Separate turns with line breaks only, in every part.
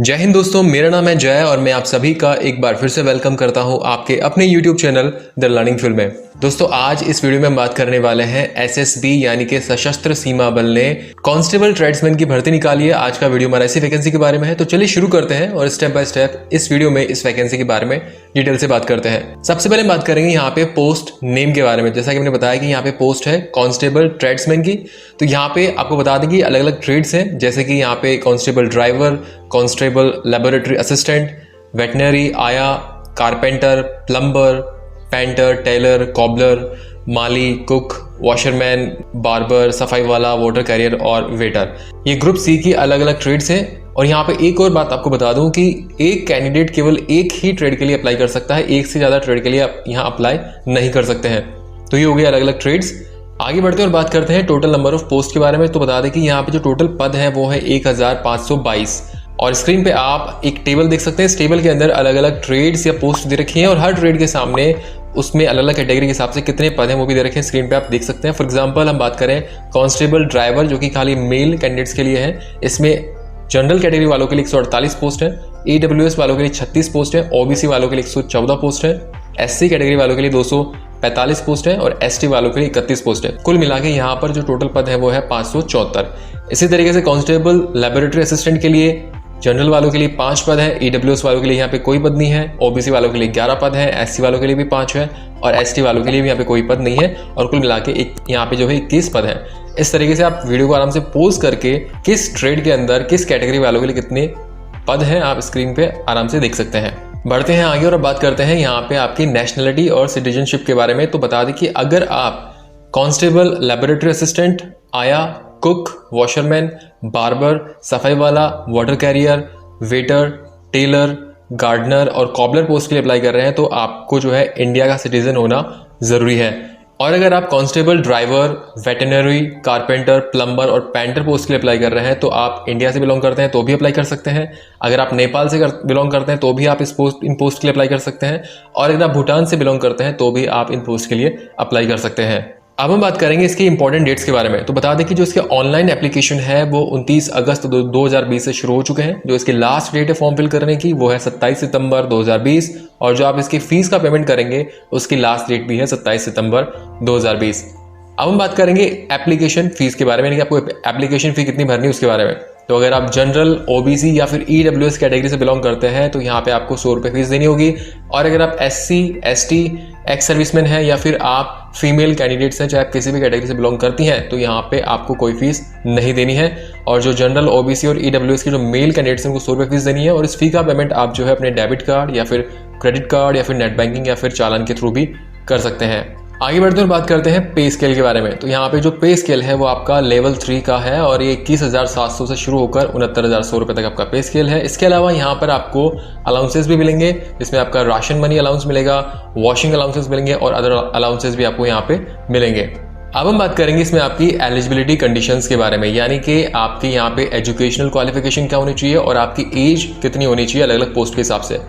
जय हिंद दोस्तों, मेरा नाम है जय और मैं आप सभी का एक बार फिर से वेलकम करता हूं आपके अपने YouTube channel the learning field में। दोस्तों, आज इस वीडियो में हम बात करने वाले हैं एसएसबी यानी कि सशस्त्र सीमा बल ने कांस्टेबल ट्रेड्समैन की भर्ती निकाली है। आज का वीडियो हमारा इसी वैकेंसी के बारे में है, तो चलिए शुरू करते हैं और स्टेप बाय स्टेप इस वीडियो में इस वैकेंसी के बारे में डिटेल से बात करते हैं। सबसे पहले बात करेंगे यहाँ पे पोस्ट नेम के बारे में। जैसा कि मैंने बताया कि यहाँ पे पोस्ट है कांस्टेबल ट्रेड्समैन की, तो यहाँ पे आपको बता दें कि अलग अलग ट्रेड्स हैं, जैसे कि यहाँ पे constable driver, constable laboratory assistant, veterinary, आया, carpenter, plumber, painter, tailor, cobbler, माली, कुक, वॉशरमैन, बार्बर, सफाई वाला, वाटर कैरियर और वेटर। ये ग्रुप सी की अलग अलग ट्रेड्स हैं। और यहाँ पे एक और बात आपको बता दूं कि एक कैंडिडेट केवल एक ही ट्रेड के लिए अप्लाई कर सकता है, एक से ज़्यादा ट्रेड के लिए आप यहाँ अप्लाई नहीं कर सकते हैं। तो ये हो गए अलग अलग ट्रेड्स। आगे बढ़ते हैं और बात करते हैं टोटल नंबर ऑफ पोस्ट के बारे में। तो बता दें कि यहाँ पे जो टोटल पद है वो है 1522 और स्क्रीन पे आप एक टेबल देख सकते हैं। इस टेबल के अंदर अलग अलग ट्रेड्स या पोस्ट दे रखी हैं और हर ट्रेड के सामने उसमें अलग अलग कैटेगरी के हिसाब से कितने पद हैं वो भी दे रखे हैं, स्क्रीन पे आप देख सकते हैं। फॉर एग्जांपल हम बात करें कांस्टेबल ड्राइवर जो कि खाली मेल कैंडिडेट्स के लिए है, इसमें जनरल कैटेगरी वालों के लिए 148 पोस्ट है, AWS वालों के लिए 36 पोस्ट है, OBC वालों के लिए 114 पोस्ट है, SC कैटेगरी वालों के लिए 245 पोस्ट है और ST वालों के लिए 31 पोस्ट है। कुल मिला के यहाँ पर जो टोटल पद है वो है 574। इसी तरीके से कांस्टेबल लेबोरेटरी असिस्टेंट के लिए जनरल वालों के लिए 5 पद है, AWS वालों के लिए यहाँ पे कोई पद नहीं है, OBC वालों के लिए 11 पद है, SC वालों के लिए भी 5 है और ST वालों के लिए भी यहाँ पे कोई पद नहीं है और कुल मिला के एक यहाँ पे जो है 21 पद है। इस तरीके से आप वीडियो को आराम से पॉज करके किस ट्रेड के अंदर किस कैटेगरी वालों के लिए कितने पद हैं आप स्क्रीन पे आराम से देख सकते हैं। बढ़ते हैं आगे और अब बात करते हैं यहाँ पे आपकी नेशनलिटी और सिटीजनशिप के बारे में। तो बता दें कि अगर आप कांस्टेबल लेबोरेटरी असिस्टेंट, आया, कुक, वॉशरमैन, बार्बर, सफाई वाला, water carrier, waiter, tailor, gardener और कॉबलर पोस्ट के लिए अप्लाई कर रहे हैं तो आपको जो है इंडिया का सिटीजन होना ज़रूरी है। और अगर आप constable driver, veterinary, carpenter, plumber और पेंटर पोस्ट के लिए अप्लाई कर रहे हैं तो आप इंडिया से बिलोंग करते हैं तो भी अप्लाई कर सकते हैं। अगर आप नेपाल से बिलोंग करते हैं तो भी आप इन पोस्ट के लिए अप्लाई कर सकते हैं और अगर आप भूटान से बिलोंग करते हैं तो भी आप इन पोस्ट के लिए अप्लाई कर सकते हैं। अब हम बात करेंगे इसकी इंपॉर्टेंट डेट्स के बारे में। तो बता दें कि जो इसके ऑनलाइन एप्लीकेशन है वो 29 अगस्त 2020 से शुरू हो चुके हैं। जो इसकी लास्ट डेट है फॉर्म फिल करने की वो है 27 सितंबर 2020 और जो आप इसकी फीस का पेमेंट करेंगे उसकी लास्ट डेट भी है 27 सितंबर 2020। अब हम बात करेंगे एप्लीकेशन फीस के बारे में, यानी कि आपको एप्लीकेशन फी कितनी भरनी है उसके बारे में। तो अगर आप जनरल, OBC या फिर EWS कैटेगरी से बिलोंग करते हैं तो यहाँ पे आपको 100 रुपये फीस देनी होगी। और अगर आप SC, ST, एक्स सर्विसमैन है या फिर आप फीमेल कैंडिडेट्स हैं, चाहे आप किसी भी कैटेगरी से बिलोंग करती हैं, तो यहाँ पे आपको कोई फीस नहीं देनी है। और जो जनरल, OBC और EWS के जो मेल कैंडिडेट्स हैं उनको 100 रुपये फीस देनी है और इस फी का पेमेंट आप जो है अपने डेबिट कार्ड या फिर क्रेडिट कार्ड या फिर नेट बैंकिंग या फिर चालान के थ्रू भी कर सकते हैं। आगे बढ़ते हैं और बात करते हैं पे स्केल के बारे में। तो यहाँ पे जो पे स्केल है वो आपका लेवल 3 का है और ये 21,700 से शुरू होकर 69,100 रुपये तक आपका पे स्केल है। इसके अलावा यहाँ पर आपको अलाउंसेस भी मिलेंगे, जिसमें आपका राशन मनी अलाउंस मिलेगा, वॉशिंग अलाउंसेस मिलेंगे और अदर अलाउंसेस भी आपको यहाँ पे मिलेंगे। अब हम बात करेंगे इसमें आपकी एलिजिबिलिटी कंडीशंस के बारे में, यानी कि आपकी यहाँ पे एजुकेशनल क्वालिफिकेशन क्या होनी चाहिए और आपकी एज कितनी होनी चाहिए अलग अलग पोस्ट के हिसाब से।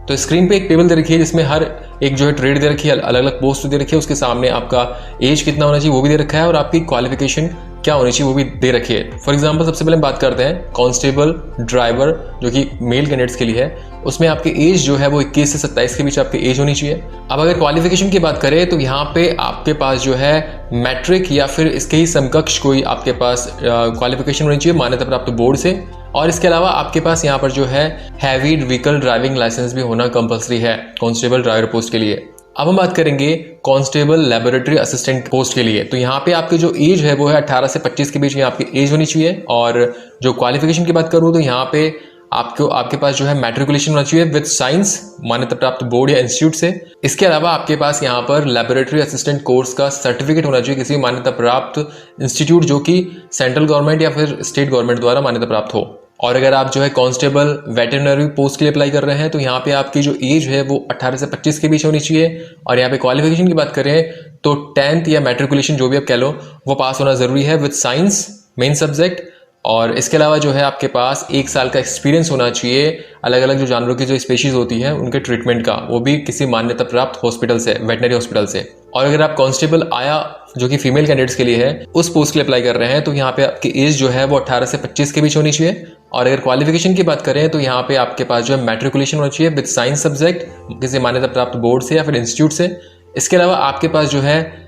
तो स्क्रीन पे एक टेबल दे रखी है जिसमें हर एक जो है ट्रेड दे रखी है, अलग अलग पोस्ट दे रखी है, उसके सामने आपका एज कितना होना चाहिए वो भी दे रखा है और आपकी क्वालिफिकेशन क्या होनी चाहिए वो भी दे रखी है। फॉर एग्जांपल सबसे पहले हम बात करते हैं कांस्टेबल ड्राइवर जो कि मेल कैंडिडेट्स के लिए है, उसमें आपकी एज जो है वो 21 से 27 के बीच आपकी एज होनी चाहिए। अब अगर क्वालिफिकेशन की बात करें तो यहाँ पे आपके पास जो है मैट्रिक या फिर इसके ही समकक्ष कोई आपके पास क्वालिफिकेशन होनी चाहिए मान्यता प्राप्त बोर्ड से। और इसके अलावा आपके पास यहाँ पर जो है हैवी व्हीकल ड्राइविंग लाइसेंस भी होना कंपलसरी है कांस्टेबल ड्राइवर पोस्ट के लिए। अब हम बात करेंगे कांस्टेबल लेबोरेटरी असिस्टेंट पोस्ट के लिए। तो यहाँ पे आपकी जो एज है वो है 18 से 25 के बीच में आपकी एज होनी चाहिए। और जो क्वालिफिकेशन की बात करूँ तो यहाँ पे आपके पास जो है मैट्रिकुलेशन होना चाहिए विद साइंस मान्यता प्राप्त बोर्ड या इंस्टीट्यूट से। इसके अलावा आपके पास यहाँ पर लेबोरेटरी असिस्टेंट कोर्स का सर्टिफिकेट होना चाहिए किसी मान्यता प्राप्त इंस्टीट्यूट जो कि सेंट्रल गवर्नमेंट या फिर स्टेट गवर्नमेंट द्वारा मान्यता प्राप्त हो। और अगर आप जो है कांस्टेबल वेटरनरी पोस्ट के लिए अप्लाई कर रहे हैं तो यहाँ पे आपकी जो एज है वो 18 से 25 के बीच होनी चाहिए। और यहाँ पे क्वालिफिकेशन की बात करें तो 10th या मैट्रिकुलेशन जो भी आप कह लो वो पास होना जरूरी है विद साइंस मेन सब्जेक्ट। और इसके अलावा जो है आपके पास 1 साल का एक्सपीरियंस होना चाहिए अलग अलग जो जानवरों की जो स्पीशीज होती हैं उनके ट्रीटमेंट का, वो भी किसी मान्यता प्राप्त हॉस्पिटल से, वेटनरी हॉस्पिटल से। और अगर आप कांस्टेबल आया जो कि फीमेल कैंडिडेट्स के लिए है उस पोस्ट के लिए अप्लाई कर रहे हैं तो यहाँ पे आपकी एज जो है वो 18 से 25 के बीच होनी चाहिए। और अगर क्वालिफिकेशन की बात करें तो यहाँ पे आपके पास जो है मैट्रिकुलेशन होना चाहिए विद साइंस सब्जेक्ट किसी मान्यता प्राप्त बोर्ड से या फिर इंस्टीट्यूट से। इसके अलावा आपके पास जो है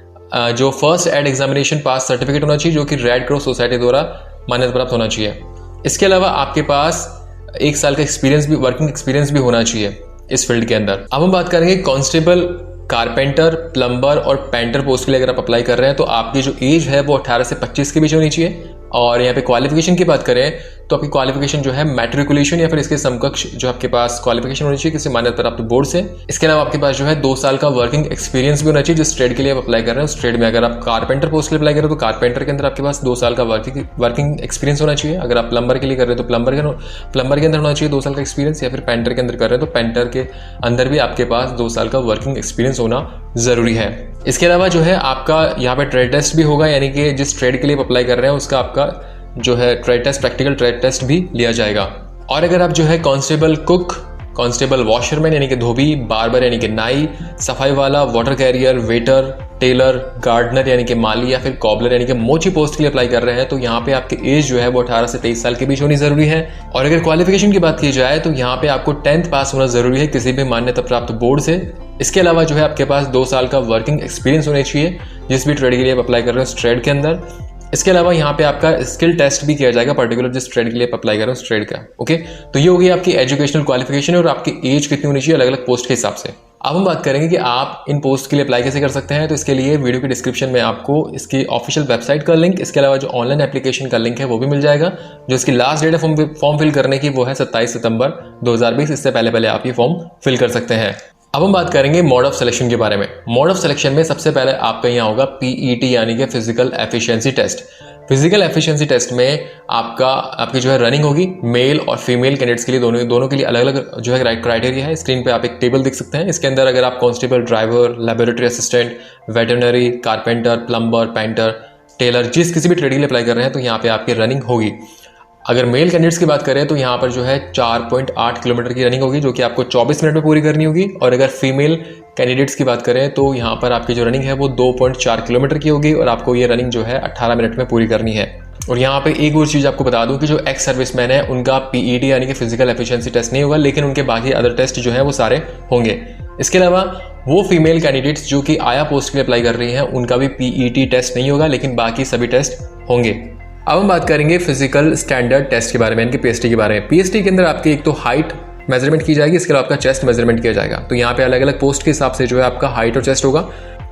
जो फर्स्ट एड एग्जामिनेशन पास सर्टिफिकेट होना चाहिए जो कि रेड क्रॉस सोसाइटी द्वारा मान्यता प्राप्त होना चाहिए। इसके अलावा आपके पास 1 साल का एक्सपीरियंस भी, वर्किंग एक्सपीरियंस भी होना चाहिए इस फील्ड के अंदर। अब हम बात करेंगे कांस्टेबल, कारपेंटर, प्लम्बर और पेंटर पोस्ट के लिए अगर आप अप्लाई कर रहे हैं तो आपकी जो एज है वो 18 से 25 के बीच होनी चाहिए। और यहाँ पे क्वालिफिकेशन की बात करें तो आपकी क्वालिफिकेशन जो है मैट्रिकुलेशन या फिर इसके समकक्ष जो आपके पास क्वालिफिकेशन होनी चाहिए किसी मान्यता प्राप्त बोर्ड से। इसके अलावा आपके पास जो है 2 साल का वर्किंग एक्सपीरियंस भी होना चाहिए जिस ट्रेड के लिए आप अप्लाई कर रहे हैं उस ट्रेड में। अगर आप कारपेंटर पोस्ट के लिए अप्लाई कर रहे हो तो कारपेंटर के अंदर आपके पास 2 साल का वर्किंग एक्सपीरियंस होना चाहिए। अगर आप प्लम्बर के लिए कर रहे हो तो प्लम्बर के अंदर होना चाहिए 2 साल का एक्सपीरियंस, या फिर पेंटर के अंदर कर रहे हो तो पेंटर के अंदर भी आपके पास 2 साल का वर्किंग एक्सपीरियंस होना जरूरी है। इसके अलावा जो है आपका यहाँ पे ट्रेड टेस्ट भी होगा, यानी कि जिस ट्रेड के लिए आप अप्लाई कर रहे हैं उसका आपका जो है trade test, practical trade test भी लिया जाएगा। और अगर आप जो है कांस्टेबल कुक, कांस्टेबल वॉशरमैन यानी कि धोबी, बार्बर यानी कि नाई, सफाई वाला, water carrier, waiter, tailor, gardener यानी कि माली या फिर कॉबलर यानी कि मोची पोस्ट के लिए अप्लाई कर रहे हैं तो यहाँ पे आपकी एज जो है वो 18 से 23 साल के बीच होनी जरूरी है। और अगर क्वालिफिकेशन की बात की जाए तो यहाँ पे आपको 10th पास होना जरूरी है किसी भी मान्यता प्राप्त बोर्ड से। इसके अलावा जो है आपके पास 2 साल का वर्किंग एक्सपीरियंस होना चाहिए जिस भी ट्रेड के लिए आप अप्लाई कर रहे हो उस ट्रेड के अंदर। इसके अलावा यहाँ पे आपका स्किल टेस्ट भी किया जाएगा पर्टिकुलर जिस ट्रेड के लिए आप अप्लाई कर रहे हो उस ट्रेड का। ओके, तो ये होगी आपकी एजुकेशनल क्वालिफिकेशन और आपकी एज कितनी होनी चाहिए अलग अलग पोस्ट के हिसाब से। अब हम बात करेंगे कि आप इन पोस्ट के लिए अप्लाई कैसे कर सकते हैं। तो इसके लिए वीडियो के डिस्क्रिप्शन में आपको इसकी ऑफिशियल वेबसाइट का लिंक, इसके अलावा जो ऑनलाइन एप्लीकेशन का लिंक है वो भी मिल जाएगा। जो इसकी लास्ट डेट है फॉर्म फिल करने की वो है 27 सितंबर 2020। इससे पहले आप ये फॉर्म फिल कर सकते हैं। अब हम बात करेंगे मोड ऑफ सिलेक्शन के बारे में। मोड ऑफ सिलेक्शन में सबसे पहले आपका यहाँ होगा पीईटी यानी कि physical efficiency test. Physical efficiency test में आपकी जो है रनिंग होगी मेल और फीमेल कैंडिडेट्स के लिए, दोनों के लिए अलग अलग जो है क्राइटेरिया है। स्क्रीन पे आप एक टेबल देख सकते हैं। इसके अंदर अगर आप constable, driver, laboratory assistant, veterinary, carpenter, plumber, painter, tailor जिस किसी भी ट्रेड के लिए अप्लाई कर रहे हैं तो यहाँ पे आपकी रनिंग होगी। अगर मेल कैंडिडेट्स की बात करें तो यहाँ पर जो है 4.8 किलोमीटर की रनिंग होगी जो कि आपको 24 मिनट में पूरी करनी होगी। और अगर फीमेल कैंडिडेट्स की बात करें तो यहाँ पर आपकी जो रनिंग है वो 2.4 किलोमीटर की होगी और आपको ये रनिंग जो है 18 मिनट में पूरी करनी है। और यहाँ पे एक और चीज़ आपको बता दूं कि जो एक्स सर्विसमैन है उनका पीईटी यानी कि फिजिकल एफिशिएंसी टेस्ट नहीं होगा, लेकिन उनके बाकी अदर टेस्ट जो है वो सारे होंगे। इसके अलावा वो फीमेल कैंडिडेट्स जो कि आया पोस्ट के लिए अप्लाई कर रही हैं उनका भी पीईटी टेस्ट नहीं होगा, लेकिन बाकी सभी टेस्ट होंगे। अब हम बात करेंगे फिजिकल स्टैंडर्ड टेस्ट के बारे में, इनके पीएसटी के बारे में। पीएसटी के अंदर आपकी एक तो हाइट मेजरमेंट की जाएगी, इसके अलावा आपका चेस्ट मेजरमेंट किया जाएगा। तो यहाँ पे अलग अलग पोस्ट के हिसाब से जो है आपका हाइट और चेस्ट होगा।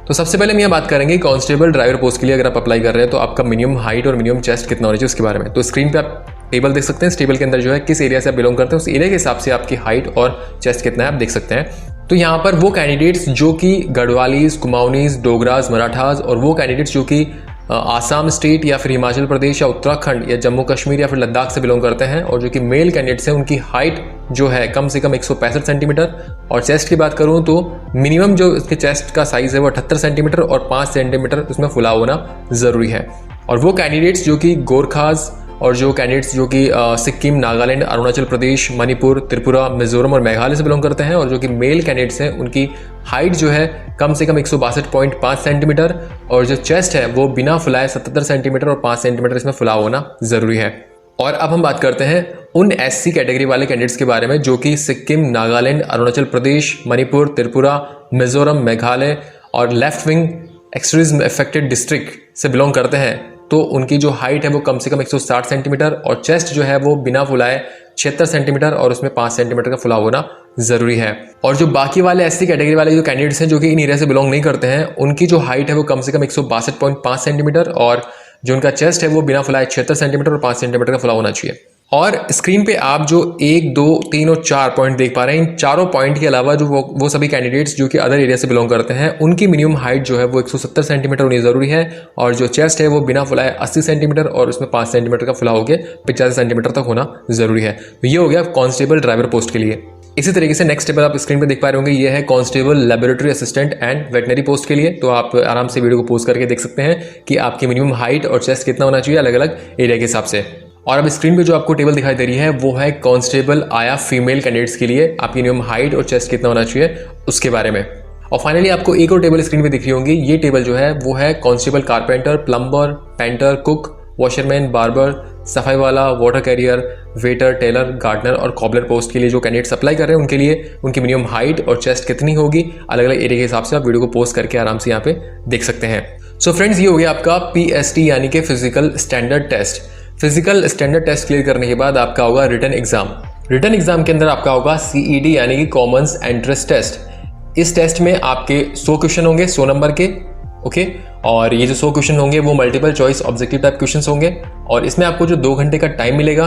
तो सबसे पहले हम यहाँ बात करेंगे कांस्टेबल ड्राइवर पोस्ट के लिए अगर आप अप्लाई कर रहे हैं तो आपका मिनिमम हाइट और मिनिमम चेस्ट कितना होना चाहिए उसके बारे में। तो स्क्रीन पे आप टेबल देख सकते हैं। इस टेबल के अंदर जो है किस एरिया से आप बिलोंग करते हैं उस एरिया के हिसाब से आपकी हाइट और चेस्ट कितना है आप देख सकते हैं। तो यहाँ पर वो कैंडिडेट्स जो कि गढ़वालीज, कुमाऊनीज, डोगराज, मराठाज और वो कैंडिडेट्स जो कि आसाम स्टेट या फिर हिमाचल प्रदेश या उत्तराखंड या जम्मू कश्मीर या फिर लद्दाख से बिलोंग करते हैं और जो कि मेल कैंडिडेट्स हैं उनकी हाइट जो है कम से कम 165 सेंटीमीटर। और चेस्ट की बात करूं तो मिनिमम जो इसके चेस्ट का साइज है वो 78 सेंटीमीटर और 5 सेंटीमीटर उसमें फुला होना ज़रूरी है। और वो कैंडिडेट्स जो कि गोरखाज और जो कैंडिडेट्स जो कि सिक्किम, नागालैंड, अरुणाचल प्रदेश, मणिपुर, त्रिपुरा, मिजोरम और मेघालय से बिलोंग करते हैं और जो कि मेल कैंडिडेट्स हैं उनकी हाइट जो है कम से कम 162.5 सेंटीमीटर और जो चेस्ट है वो बिना फुलाए 77 सेंटीमीटर और 5 सेंटीमीटर इसमें फुला होना ज़रूरी है। और अब हम बात करते हैं उन एससी कैटेगरी वाले कैंडिडेट्स के बारे में जो कि सिक्किम, नागालैंड, अरुणाचल प्रदेश, मणिपुर, त्रिपुरा, मिजोरम, मेघालय और left wing extremism affected district से बिलोंग करते हैं। तो उनकी जो हाइट है वो कम से कम 160 सेंटीमीटर और चेस्ट जो है वो बिना फुलाए 76 सेंटीमीटर और उसमें 5 सेंटीमीटर का फुला होना ज़रूरी है। और जो बाकी वाले एससी कैटेगरी वाले जो कैंडिडेट्स हैं जो कि इन एरिया से बिलोंग नहीं करते हैं उनकी जो हाइट है वो कम से कम 162.5 सेंटीमीटर और जो उनका चेस्ट है वो बिना फुलाए 76 सेंटीमीटर और 5 सेंटीमीटर का फुला होना चाहिए। और स्क्रीन पे आप जो 1, 2, 3 और 4 पॉइंट देख पा रहे हैं, इन चारों पॉइंट के अलावा जो वो सभी कैंडिडेट्स जो कि अदर एरिया से बिलोंग करते हैं उनकी मिनिमम हाइट जो है वो 170 सेंटीमीटर होनी ज़रूरी है और जो चेस्ट है वो बिना फुलाए 80 सेंटीमीटर और उसमें 5 सेंटीमीटर का फुला होकर 85 सेंटीमीटर तक होना ज़रूरी है। तो ये हो गया कांस्टेबल ड्राइवर पोस्ट के लिए। इसी तरीके से नेक्स्ट टेबल आप स्क्रीन पे देख पा रहे होंगे, ये है constable laboratory assistant and veterinary post के लिए। तो आप आराम से वीडियो को पोज करके देख सकते हैं कि आपकी मिनिमम हाइट और चेस्ट कितना होना चाहिए अलग अलग एरिया के हिसाब से। और अब स्क्रीन पे जो आपको टेबल दिखाई दे रही है वो है कांस्टेबल आया फीमेल कैंडिडेट्स के लिए आपकी मिनिमम हाइट और चेस्ट कितना होना चाहिए उसके बारे में। और फाइनली आपको एक और टेबल स्क्रीन पे दिख रही होंगी। ये टेबल जो है वो है constable, carpenter, plumber, painter, cook, washerman, barber, सफाई वाला, water carrier, waiter, tailor, gardener और कॉबलर पोस्ट के लिए जो कैंडिडेट्स अप्लाई कर रहे हैं उनके लिए उनकी मिनिमम हाइट और चेस्ट कितनी होगी, अलग अलग एरिया के हिसाब से आप वीडियो को पोस्ट करके आराम से यहाँ पे देख सकते हैं। सो फ्रेंड्स, ये हो गया आपका PST यानी कि physical standard test. Physical standard test clear करने के बाद आपका होगा रिटन एग्जाम। रिटन एग्जाम के अंदर आपका होगा CED यानी कि कॉमन्स एंट्रेंस टेस्ट। इस टेस्ट में आपके 100 क्वेश्चन होंगे 100 नंबर के, ओके। और ये जो 100 क्वेश्चन होंगे वो multiple choice objective type questions होंगे और इसमें आपको जो 2 घंटे का टाइम मिलेगा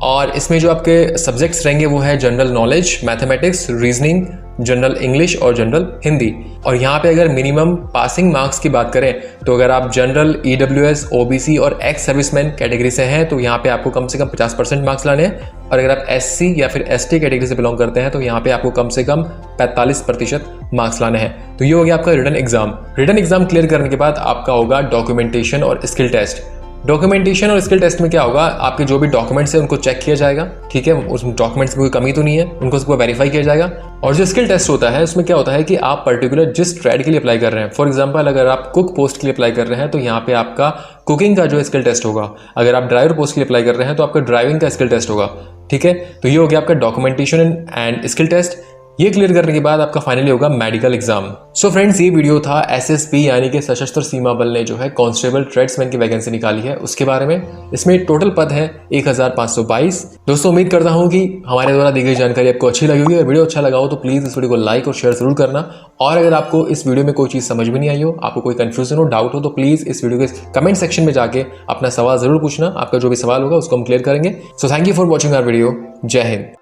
और इसमें जो आपके सब्जेक्ट्स रहेंगे वो है general knowledge, mathematics, reasoning, general English और जनरल हिंदी। और यहाँ पे अगर मिनिमम पासिंग मार्क्स की बात करें तो अगर आप जनरल, EWS, OBC और एक्स सर्विसमैन कैटेगरी से हैं तो यहाँ पे आपको कम से कम 50% मार्क्स लाने हैं और अगर आप SC या फिर ST कैटेगरी से बिलोंग करते हैं तो यहाँ पे आपको कम से कम 45% मार्क्स लाने हैं। तो ये हो गया आपका written exam. Written exam clear करने के बाद आपका होगा डॉक्यूमेंटेशन और स्किल टेस्ट। डॉक्यूमेंटेशन और स्किल टेस्ट में क्या होगा, आपके जो भी डॉक्यूमेंट्स है उनको चेक किया जाएगा, ठीक है, उस डॉक्यूमेंट्स में कोई कमी तो नहीं है, उनको सबको वेरीफाई किया जाएगा। और जो स्किल टेस्ट होता है उसमें क्या होता है कि आप पर्टिकुलर जिस ट्रेड के लिए अप्लाई कर रहे हैं, फॉर एग्जांपल अगर आप कुक पोस्ट के लिए अप्लाई कर रहे हैं तो यहाँ पे आपका कुकिंग का जो स्किल टेस्ट होगा। अगर आप ड्राइवर पोस्ट के लिए अप्लाई कर रहे हैं तो आपका ड्राइविंग का स्किल टेस्ट होगा, ठीक है। तो ये हो गया आपका डॉक्यूमेंटेशन एंड स्किल टेस्ट। ये क्लियर करने के बाद आपका फाइनली होगा मेडिकल एग्जाम। सो फ्रेंड्स, ये वीडियो था SSB यानी कि सशस्त्र सीमा बल ने जो है कांस्टेबल ट्रेड्समैन की वैकेंसी निकाली है उसके बारे में। इसमें टोटल पद है 1522। दोस्तों, उम्मीद करता हूं कि हमारे द्वारा दी गई जानकारी आपको अच्छी लगी होगी। अगर वीडियो अच्छा लगा हो तो प्लीज इस वीडियो को लाइक और शेयर जरूर करना। और अगर आपको इस वीडियो में कोई चीज समझ में नहीं आई हो, आपको कोई कंफ्यूजन हो, डाउट हो तो प्लीज इस वीडियो के कमेंट सेक्शन में जाके अपना सवाल जरूर पूछना। आपका जो भी सवाल होगा उसको हम क्लियर करेंगे। So thank you for watching our video. Jai Hind.